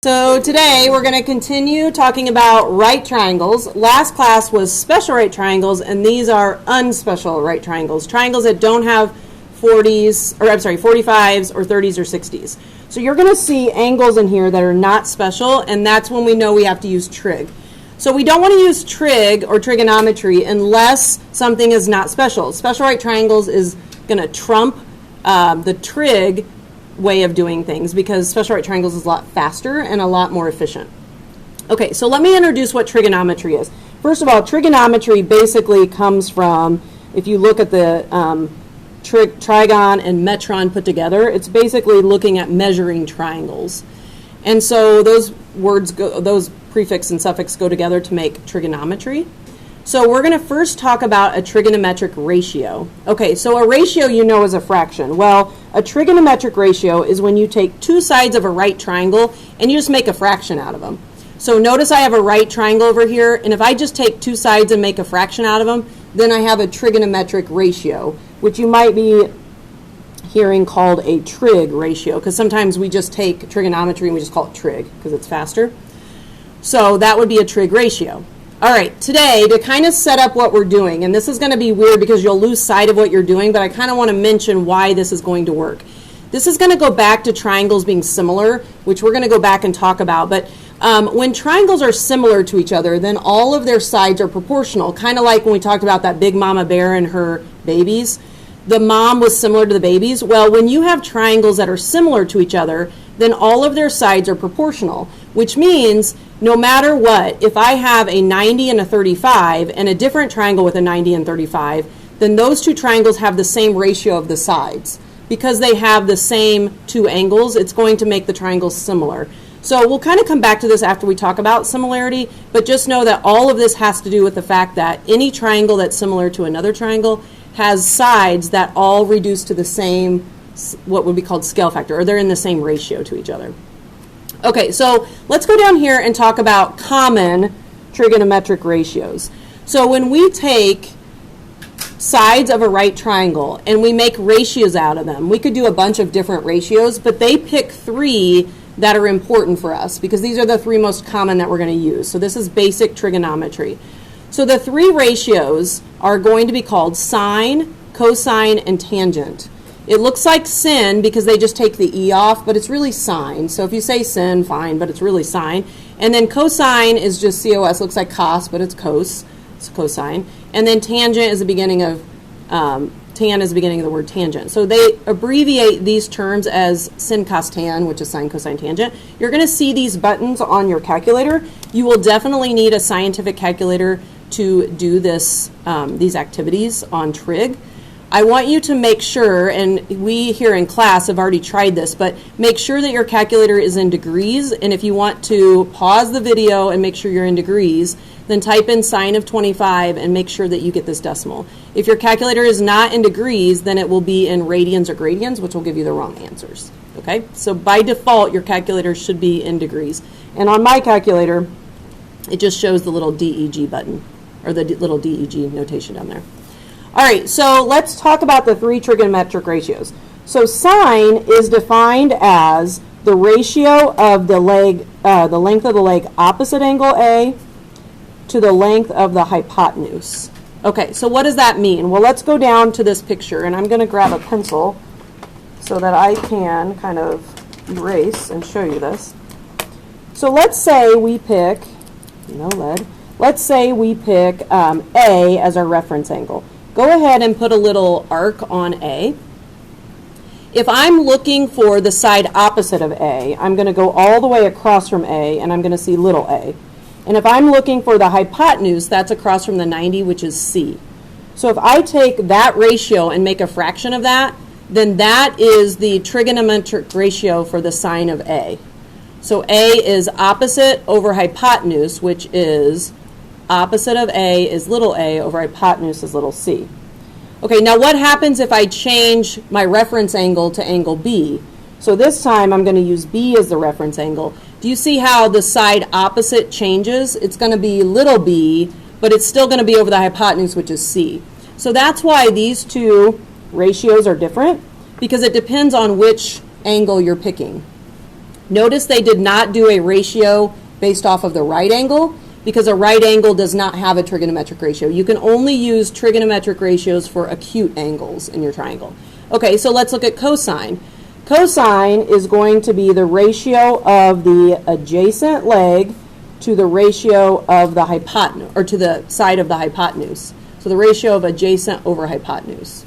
So today we're going to continue talking about right triangles. Last class was special right triangles, and these are unspecial right triangles. Triangles that don't have 45s or 30s or 60s. So you're going to see angles in here that are not special, and that's when we know we have to use trig. So we don't want to use trig or trigonometry unless something is not special. Special right triangles is going to trump the trig way of doing things because special right triangles is a lot faster and a lot more efficient. Okay, so let me introduce what trigonometry is. First of all, trigonometry basically comes from, if you look at the trigon and metron put together, it's basically looking at measuring triangles. And so those prefix and suffix go together to make trigonometry. So we're going to first talk about a trigonometric ratio. Okay, so a ratio you know is a fraction. Well, a trigonometric ratio is when you take two sides of a right triangle and you just make a fraction out of them. So notice I have a right triangle over here, and if I just take two sides and make a fraction out of them, then I have a trigonometric ratio, which you might be hearing called a trig ratio, because sometimes we just take trigonometry and we just call it trig because it's faster. So that would be a trig ratio. All right, today, to kind of set up what we're doing, and this is going to be weird because you'll lose sight of what you're doing, but I kind of want to mention why this is going to work. This is going to go back to triangles being similar, which we're going to go back and talk about. But when triangles are similar to each other, then all of their sides are proportional, kind of like when we talked about that big mama bear and her babies. The mom was similar to the babies. Well, when you have triangles that are similar to each other, then all of their sides are proportional, which means no matter what, if I have a 90 and a 35 and a different triangle with a 90 and 35, then those two triangles have the same ratio of the sides. Because they have the same two angles, it's going to make the triangles similar. So we'll kind of come back to this after we talk about similarity, but just know that all of this has to do with the fact that any triangle that's similar to another triangle has sides that all reduce to the same, what would be called scale factor, or they're in the same ratio to each other. Okay, so let's go down here and talk about common trigonometric ratios. So when we take sides of a right triangle and we make ratios out of them, we could do a bunch of different ratios, but they pick three that are important for us because these are the three most common that we're going to use. So this is basic trigonometry. So the three ratios are going to be called sine, cosine, and tangent. It looks like sin because they just take the E off, but it's really sine. So if you say sin, fine, but it's really sine. And then cosine is just COS, looks like cos, but it's cos. It's cosine. And then tangent is the beginning of, tan is the beginning of the word tangent. So they abbreviate these terms as sin, cos, tan, which is sine, cosine, tangent. You're going to see these buttons on your calculator. You will definitely need a scientific calculator to do this, these activities on trig. I want you to make sure, and we here in class have already tried this, but make sure that your calculator is in degrees, and if you want to pause the video and make sure you're in degrees, then type in sine of 25 and make sure that you get this decimal. If your calculator is not in degrees, then it will be in radians or gradians, which will give you the wrong answers. Okay, so by default, your calculator should be in degrees. And on my calculator, it just shows the little DEG button, or the little DEG notation down there. All right, so let's talk about the three trigonometric ratios. So sine is defined as the ratio of the leg, the length of the leg opposite angle A to the length of the hypotenuse. Okay, so what does that mean? Well, let's go down to this picture, and I'm going to grab a pencil so that I can kind of erase and show you this. So let's say we pick, no lead, let's say we pick A as our reference angle. Go ahead and put a little arc on A. If I'm looking for the side opposite of A, I'm going to go all the way across from A, and I'm going to see little a. And if I'm looking for the hypotenuse, that's across from the 90, which is C. So if I take that ratio and make a fraction of that, then that is the trigonometric ratio for the sine of A. So A is opposite over hypotenuse, which is opposite of A is little a over hypotenuse is little c. Okay, now what happens if I change my reference angle to angle B? So this time I'm going to use B as the reference angle. Do you see how the side opposite changes? It's going to be little b, but it's still going to be over the hypotenuse, which is C. So that's why these two ratios are different, because it depends on which angle you're picking. Notice they did not do a ratio based off of the right angle, because a right angle does not have a trigonometric ratio. You can only use trigonometric ratios for acute angles in your triangle. Okay, so let's look at cosine. Cosine is going to be the ratio of the adjacent leg to the ratio of the hypotenuse, or to the side of the hypotenuse. So the ratio of adjacent over hypotenuse.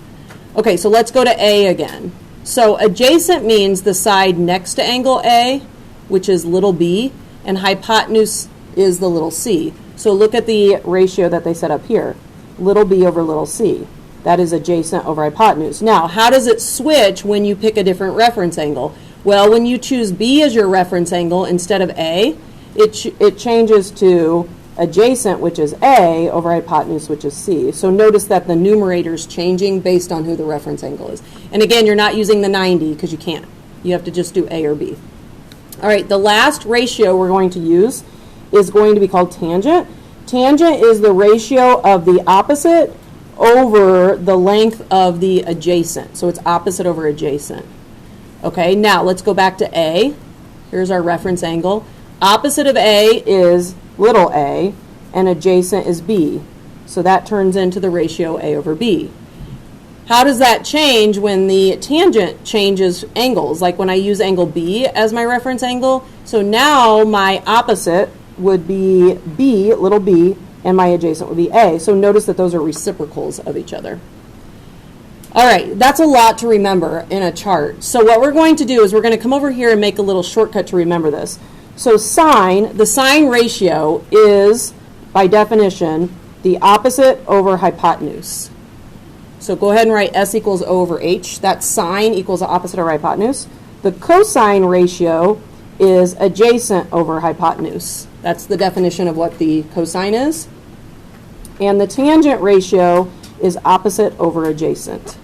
Okay, so let's go to A again. So adjacent means the side next to angle A, which is little b, and hypotenuse is the little c. So look at the ratio that they set up here. Little b over little c. That is adjacent over hypotenuse. Now, how does it switch when you pick a different reference angle? Well, when you choose B as your reference angle instead of A, it changes to adjacent, which is A, over hypotenuse, which is C. So notice that the numerator is changing based on who the reference angle is. And again, you're not using the 90 because you can't. You have to just do A or B. All right, the last ratio we're going to use is going to be called tangent. Tangent is the ratio of the opposite over the length of the adjacent. So it's opposite over adjacent. Okay, now let's go back to A. Here's our reference angle. Opposite of A is little a, and adjacent is B. So that turns into the ratio A over B. How does that change when the tangent changes angles? Like when I use angle B as my reference angle. So now my opposite would be B, little b, and my adjacent would be A. So notice that those are reciprocals of each other. All right, that's a lot to remember in a chart. So what we're going to do is we're going to come over here and make a little shortcut to remember this. So the sine ratio is, by definition, the opposite over hypotenuse. So go ahead and write S equals O over H. That's sine equals the opposite over hypotenuse. The cosine ratio is adjacent over hypotenuse. That's the definition of what the cosine is. And the tangent ratio is opposite over adjacent.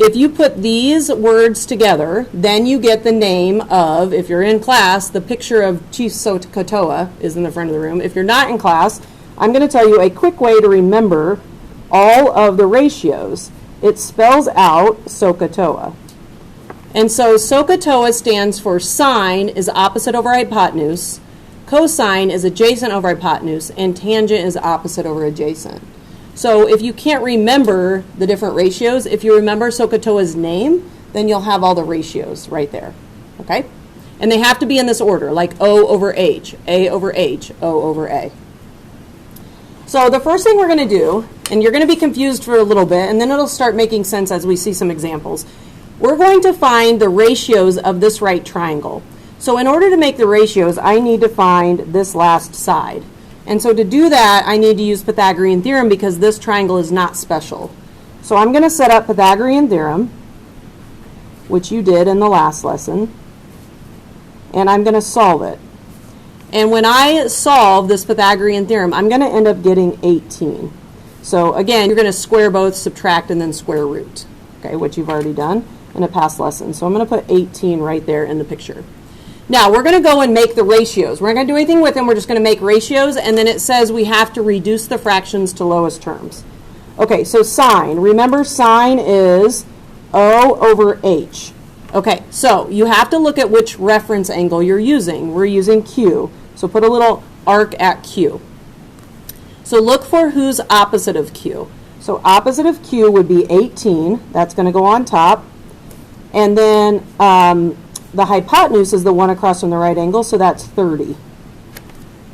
If you put these words together, then you get the name of, if you're in class, the picture of Chief SOHCAHTOA is in the front of the room. If you're not in class, I'm going to tell you a quick way to remember all of the ratios. It spells out SOHCAHTOA. And so SOHCAHTOA stands for sine is opposite over hypotenuse, cosine is adjacent over hypotenuse, and tangent is opposite over adjacent. So if you can't remember the different ratios, if you remember SOHCAHTOA's name, then you'll have all the ratios right there, okay? And they have to be in this order, like O over H, A over H, O over A. So the first thing we're going to do, and you're going to be confused for a little bit, and then it'll start making sense as we see some examples. We're going to find the ratios of this right triangle. So in order to make the ratios, I need to find this last side. And so to do that, I need to use Pythagorean theorem because this triangle is not special. So I'm going to set up Pythagorean theorem, which you did in the last lesson, and I'm going to solve it. And when I solve this Pythagorean theorem, I'm going to end up getting 18. So again, you're going to square both, subtract, and then square root, okay, which you've already done in a past lesson. So I'm going to put 18 right there in the picture. Now, we're going to go and make the ratios. We're not going to do anything with them. We're just going to make ratios, and then it says we have to reduce the fractions to lowest terms. Okay, so sine. Remember, sine is O over H. Okay, so you have to look at which reference angle you're using. We're using Q, so put a little arc at Q. So look for who's opposite of Q. So opposite of Q would be 18. That's going to go on top. And then the hypotenuse is the one across from the right angle, so that's 30.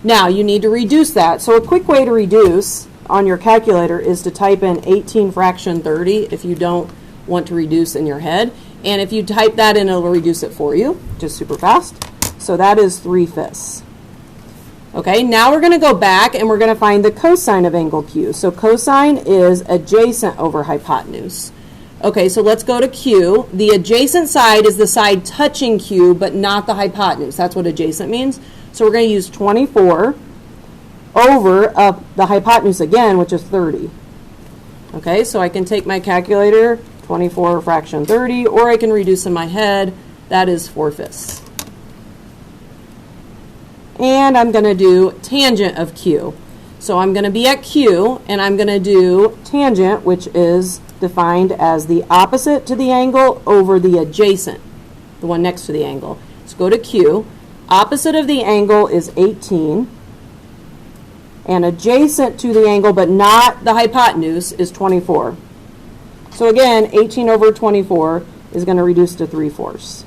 Now, you need to reduce that. So a quick way to reduce on your calculator is to type in 18 fraction 30 if you don't want to reduce in your head. And if you type that in, it'll reduce it for you, just super fast. So that is 3/5. Okay, now we're going to go back and we're going to find the cosine of angle Q. So cosine is adjacent over hypotenuse. Okay, so let's go to Q. The adjacent side is the side touching Q, but not the hypotenuse. That's what adjacent means. So we're going to use 24 over the hypotenuse again, which is 30. Okay, so I can take my calculator, 24 fraction 30, or I can reduce in my head. That is 4/5. And I'm going to do tangent of Q. So I'm going to be at Q, and I'm going to do tangent, which is defined as the opposite to the angle over the adjacent, the one next to the angle. It's Let's go to Q. Opposite of the angle is 18. And adjacent to the angle, but not the hypotenuse, is 24. So again, 18 over 24 is going to reduce to 3/4.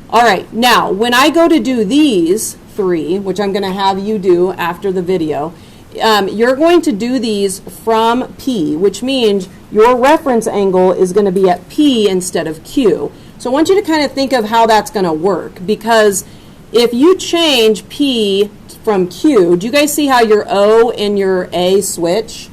All right, now when I go to do these three, which I'm going to have you do after the video, you're going to do these from P, which means your reference angle is going to be at P instead of Q. So I want you to kind of think of how that's going to work, because if you change P from Q, do you guys see how your O and your A switch?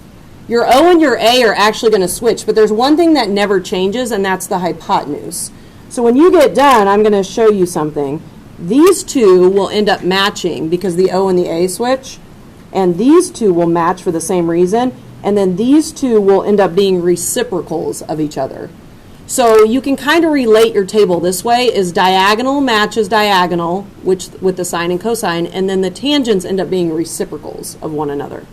Your O and your A are actually going to switch, but there's one thing that never changes, and that's the hypotenuse. So when you get done, I'm going to show you something. These two will end up matching because the O and the A switch, and these two will match for the same reason, and then these two will end up being reciprocals of each other. So you can kind of relate your table this way, is diagonal matches diagonal, which with the sine and cosine, and then the tangents end up being reciprocals of one another.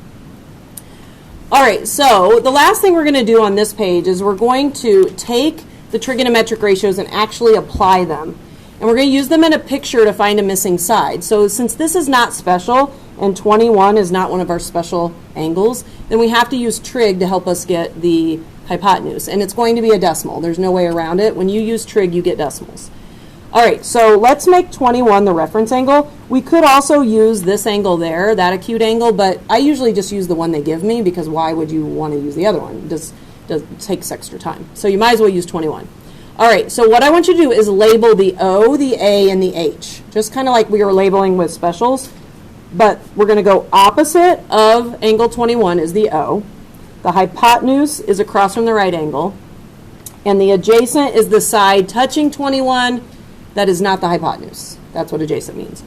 All right, so the last thing we're going to do on this page is we're going to take the trigonometric ratios and actually apply them. And we're going to use them in a picture to find a missing side. So since this is not special, and 21 is not one of our special angles, then we have to use trig to help us get the hypotenuse. And it's going to be a decimal. There's no way around it. When you use trig, you get decimals. All right, so let's make 21 the reference angle. We could also use this angle there, that acute angle, but I usually just use the one they give me, because why would you want to use the other one? It takes extra time. So you might as well use 21. All right, so what I want you to do is label the O, the A, and the H, just kind of like we were labeling with specials, but we're going to go opposite of angle 21 is the O. The hypotenuse is across from the right angle, and the adjacent is the side touching 21 that is not the hypotenuse. That's what adjacent means.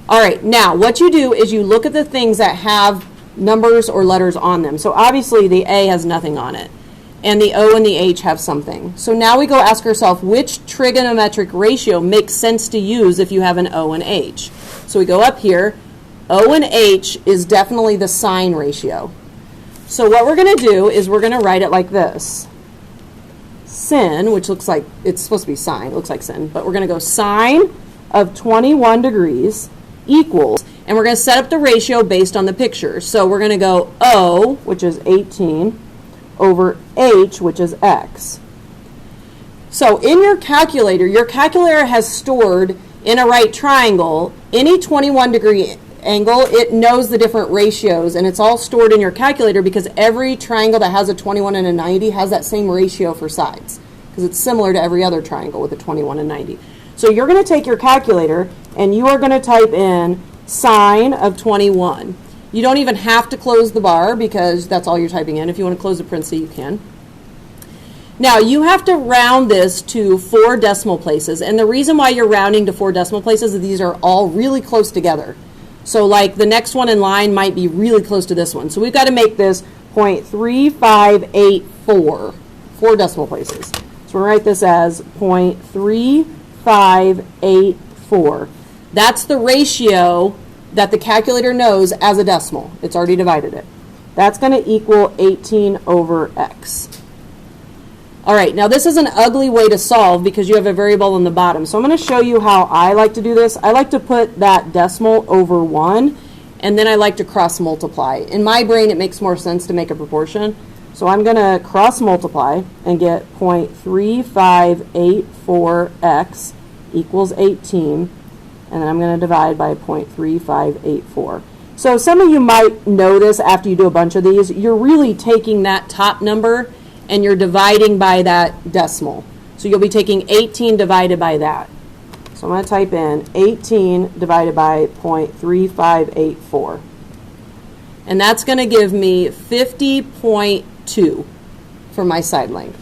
All right, now what you do is you look at the things that have numbers or letters on them. So obviously the A has nothing on it, and the O and the H have something. So now we go ask ourselves, which trigonometric ratio makes sense to use if you have an O and H? So we go up here. O and H is definitely the sine ratio. So what we're going to do is we're going to write it like this. Sin, which looks like, it's supposed to be sine, it looks like sin, but we're going to go sine of 21 degrees equals, and we're going to set up the ratio based on the picture. So we're going to go O, which is 18, over H, which is X. So in your calculator has stored in a right triangle any 21 degree angle. It knows the different ratios, and it's all stored in your calculator because every triangle that has a 21 and a 90 has that same ratio for sides, because it's similar to every other triangle with a 21 and 90. So you're going to take your calculator and you are going to type in sine of 21. You don't even have to close the bar because that's all you're typing in. If you want to close the parenthesis, you can. Now you have to round this to 4 decimal places, and the reason why you're rounding to 4 decimal places is these are all really close together. So like the next one in line might be really close to this one. So we've got to make this 0.3584, 4 decimal places. So we'll write this as 0.3584. That's the ratio that the calculator knows as a decimal. It's already divided it. That's going to equal 18 over X. All right, now this is an ugly way to solve because you have a variable on the bottom. So I'm going to show you how I like to do this. I like to put that decimal over 1, and then I like to cross multiply. In my brain, it makes more sense to make a proportion. So I'm going to cross multiply and get 0.3584x equals 18, and then I'm going to divide by 0.3584. So some of you might know this after you do a bunch of these. You're really taking that top number and you're dividing by that decimal. So you'll be taking 18 divided by that. So I'm going to type in 18 divided by 0.3584. And that's going to give me 50.2 for my side length.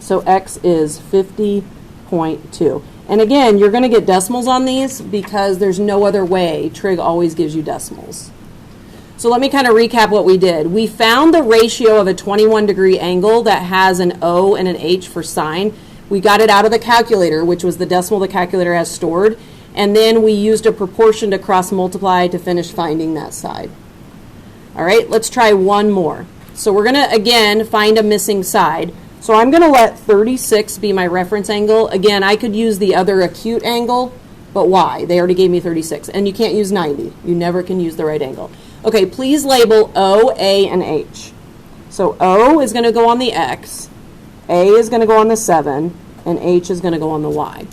So X is 50.2. And again, you're going to get decimals on these because there's no other way. Trig always gives you decimals. So let me kind of recap what we did. We found the ratio of a 21 degree angle that has an O and an H for sine. We got it out of the calculator, which was the decimal the calculator has stored. And then we used a proportion to cross multiply to finish finding that side. All right, let's try one more. So we're going to, again, find a missing side. So I'm going to let 36 be my reference angle. Again, I could use the other acute angle, but why? They already gave me 36. And you can't use 90. You never can use the right angle. Okay, please label O, A, and H. So O is going to go on the X, A is going to go on the 7, and H is going to go on the Y.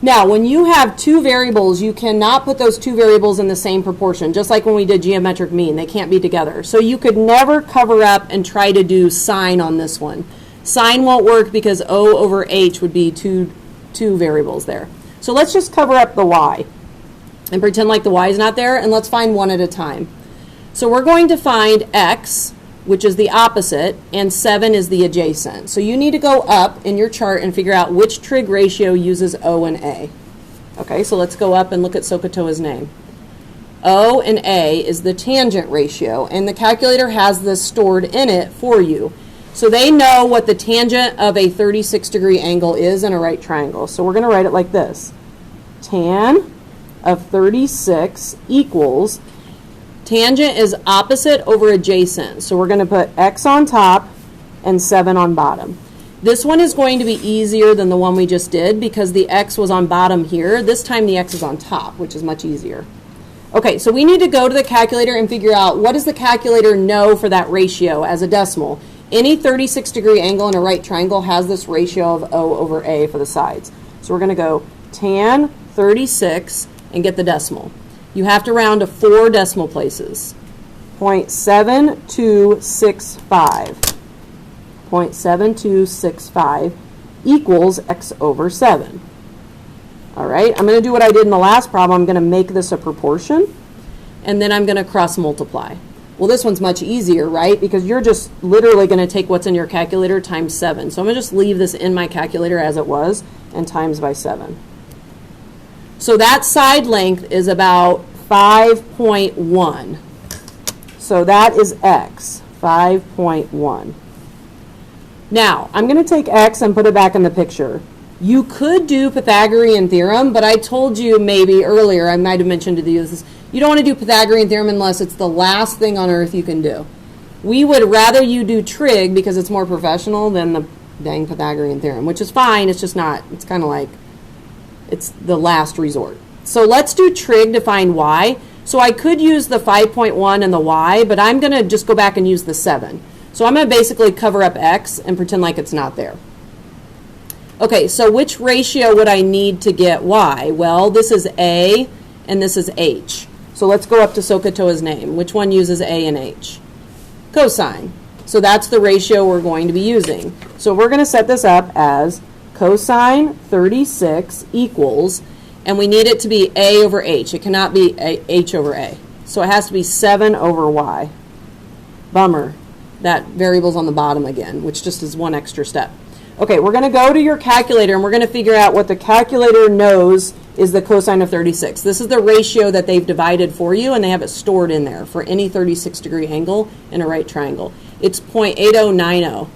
Now, when you have two variables, you cannot put those two variables in the same proportion, just like when we did geometric mean. They can't be together. So you could never cover up and try to do sine on this one. Sine won't work because O over H would be two variables there. So let's just cover up the Y and pretend like the Y is not there, and let's find one at a time. So we're going to find X, which is the opposite, and 7 is the adjacent. So you need to go up in your chart and figure out which trig ratio uses O and A. Okay, so let's go up and look at SOHCAHTOA's name. O and A is the tangent ratio, and the calculator has this stored in it for you. So they know what the tangent of a 36-degree angle is in a right triangle. So we're going to write it like this. Tan of 36 equals, tangent is opposite over adjacent. So we're going to put X on top and 7 on bottom. This one is going to be easier than the one we just did because the X was on bottom here. This time the X is on top, which is much easier. Okay, so we need to go to the calculator and figure out what does the calculator know for that ratio as a decimal. Any 36-degree angle in a right triangle has this ratio of O over A for the sides. So we're going to go tan 36 and get the decimal. You have to round to 4 decimal places. 0.7265. 0.7265 equals X over 7. All right, I'm going to do what I did in the last problem. I'm going to make this a proportion, and then I'm going to cross multiply. Well, this one's much easier, right? Because you're just literally going to take what's in your calculator times 7. So I'm going to just leave this in my calculator as it was and times by 7. So that side length is about 5.1. So that is X, 5.1. Now, I'm going to take X and put it back in the picture. You could do Pythagorean theorem, but I told you maybe earlier, I might have mentioned to you this, you don't want to do Pythagorean theorem unless it's the last thing on earth you can do. We would rather you do trig because it's more professional than the dang Pythagorean theorem, which is fine, it's just not, it's kind of like, it's the last resort. So let's do trig to find y. So I could use the 5.1 and the y, but I'm going to just go back and use the 7. So I'm going to basically cover up x and pretend like it's not there. Okay, so which ratio would I need to get y? Well, this is A and this is H. So let's go up to SOHCAHTOA's name. Which one uses A and H? Cosine. So that's the ratio we're going to be using. So we're going to set this up as cosine 36 equals, and we need it to be A over H. It cannot be H over A. So it has to be 7 over y. Bummer. That variable's on the bottom again, which just is one extra step. Okay, we're going to go to your calculator and we're going to figure out what the calculator knows is the cosine of 36. This is the ratio that they've divided for you, and they have it stored in there for any 36-degree angle in a right triangle. It's 0.8090.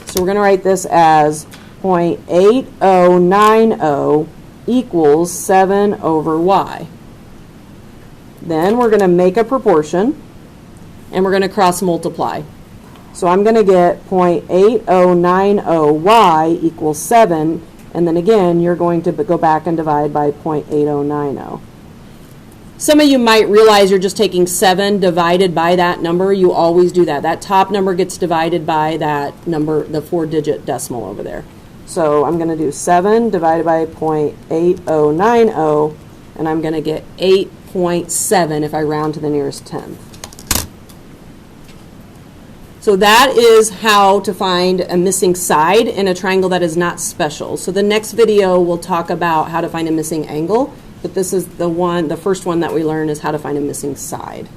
So we're going to write this as 0.8090 equals 7 over y. Then we're going to make a proportion, and we're going to cross multiply. So I'm going to get 0.8090y equals 7, and then again, you're going to go back and divide by 0.8090. Some of you might realize you're just taking 7 divided by that number. You always do that. That top number gets divided by that number, the 4-digit decimal over there. So I'm going to do 7 divided by 0.8090, and I'm going to get 8.7 if I round to the nearest tenth. So that is how to find a missing side in a triangle that is not special. So the next video will talk about how to find a missing angle, but this is the first one that we learn is how to find a missing side.